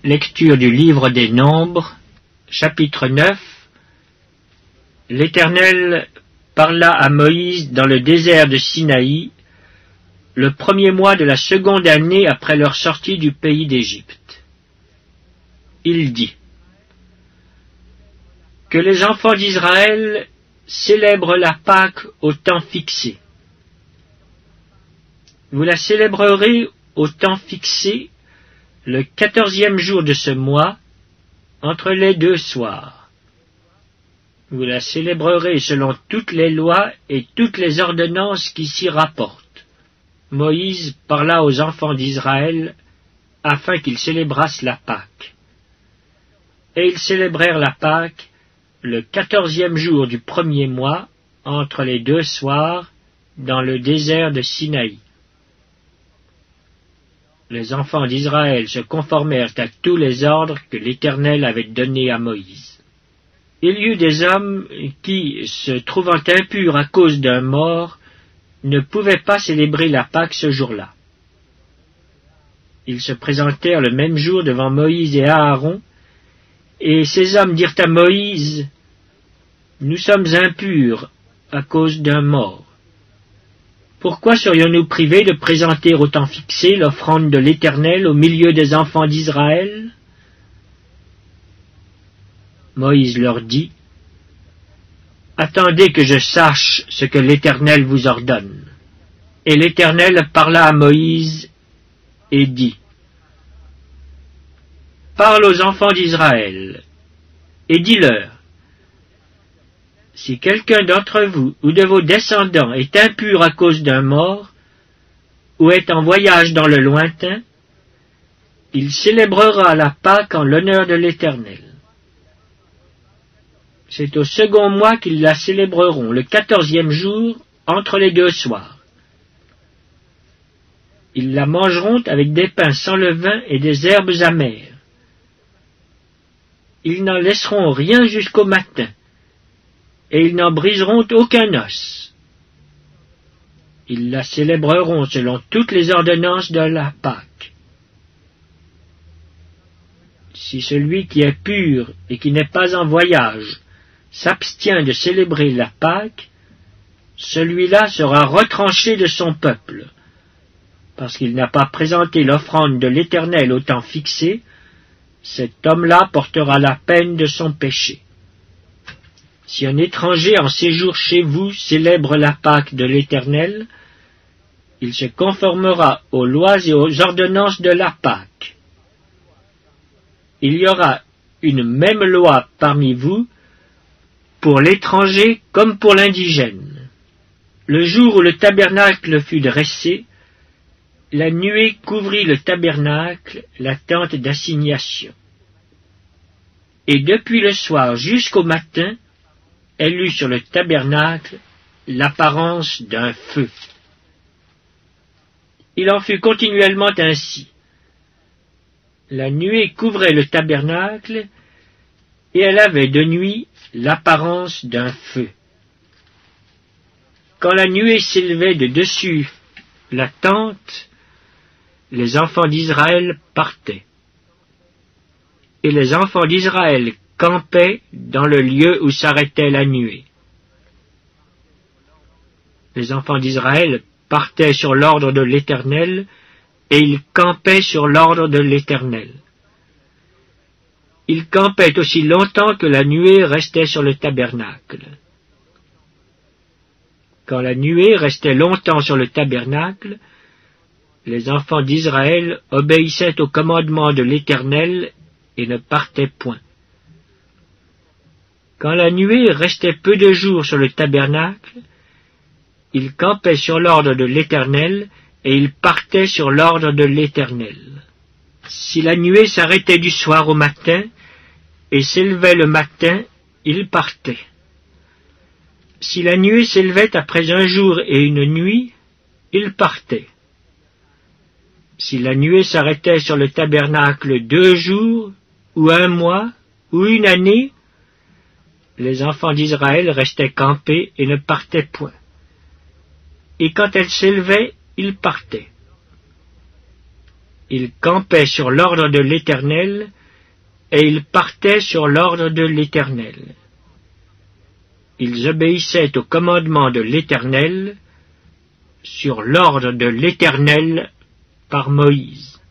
Lecture du livre des Nombres, chapitre 9. L'Éternel parla à Moïse dans le désert de Sinaï, le premier mois de la seconde année après leur sortie du pays d'Égypte. Il dit: Que les enfants d'Israël célèbrent la Pâque au temps fixé. Vous la célébrerez au temps fixé, le 14e jour de ce mois, entre les 2 soirs. Vous la célébrerez selon toutes les lois et toutes les ordonnances qui s'y rapportent. Moïse parla aux enfants d'Israël afin qu'ils célébrassent la Pâque. Et ils célébrèrent la Pâque le 14e jour du premier mois, entre les 2 soirs, dans le désert de Sinaï. Les enfants d'Israël se conformèrent à tous les ordres que l'Éternel avait donnés à Moïse. Il y eut des hommes qui, se trouvant impurs à cause d'un mort, ne pouvaient pas célébrer la Pâque ce jour-là. Ils se présentèrent le même jour devant Moïse et Aaron, et ces hommes dirent à Moïse: Nous sommes impurs à cause d'un mort. Pourquoi serions-nous privés de présenter au temps fixé l'offrande de l'Éternel au milieu des enfants d'Israël? Moïse leur dit: Attendez que je sache ce que l'Éternel vous ordonne. Et l'Éternel parla à Moïse et dit: Parle aux enfants d'Israël et dis-leur: Si quelqu'un d'entre vous ou de vos descendants est impur à cause d'un mort, ou est en voyage dans le lointain, il célébrera la Pâque en l'honneur de l'Éternel. C'est au second mois qu'ils la célébreront, le 14e jour, entre les 2 soirs. Ils la mangeront avec des pains sans levain et des herbes amères. Ils n'en laisseront rien jusqu'au matin, et ils n'en briseront aucun os. Ils la célébreront selon toutes les ordonnances de la Pâque. Si celui qui est pur et qui n'est pas en voyage s'abstient de célébrer la Pâque, celui-là sera retranché de son peuple, parce qu'il n'a pas présenté l'offrande de l'Éternel au temps fixé. Cet homme-là portera la peine de son péché. Si un étranger en séjour chez vous célèbre la Pâque de l'Éternel, il se conformera aux lois et aux ordonnances de la Pâque. Il y aura une même loi parmi vous, pour l'étranger comme pour l'indigène. Le jour où le tabernacle fut dressé, la nuée couvrit le tabernacle, la tente d'assignation. Et depuis le soir jusqu'au matin, elle eut sur le tabernacle l'apparence d'un feu. Il en fut continuellement ainsi. La nuée couvrait le tabernacle, et elle avait de nuit l'apparence d'un feu. Quand la nuée s'élevait de dessus la tente, les enfants d'Israël partaient. Et les enfants d'Israël campaient dans le lieu où s'arrêtait la nuée. Les enfants d'Israël partaient sur l'ordre de l'Éternel, et ils campaient sur l'ordre de l'Éternel. Ils campaient aussi longtemps que la nuée restait sur le tabernacle. Quand la nuée restait longtemps sur le tabernacle, les enfants d'Israël obéissaient au commandement de l'Éternel et ne partaient point. Quand la nuée restait peu de jours sur le tabernacle, ils campaient sur l'ordre de l'Éternel et ils partaient sur l'ordre de l'Éternel. Si la nuée s'arrêtait du soir au matin et s'élevait le matin, ils partaient. Si la nuée s'élevait après un jour et une nuit, ils partaient. Si la nuée s'arrêtait sur le tabernacle 2 jours, ou 1 mois, ou 1 année, les enfants d'Israël restaient campés et ne partaient point. Et quand elle s'élevait, ils partaient. Ils campaient sur l'ordre de l'Éternel, et ils partaient sur l'ordre de l'Éternel. Ils obéissaient au commandement de l'Éternel, sur l'ordre de l'Éternel par Moïse.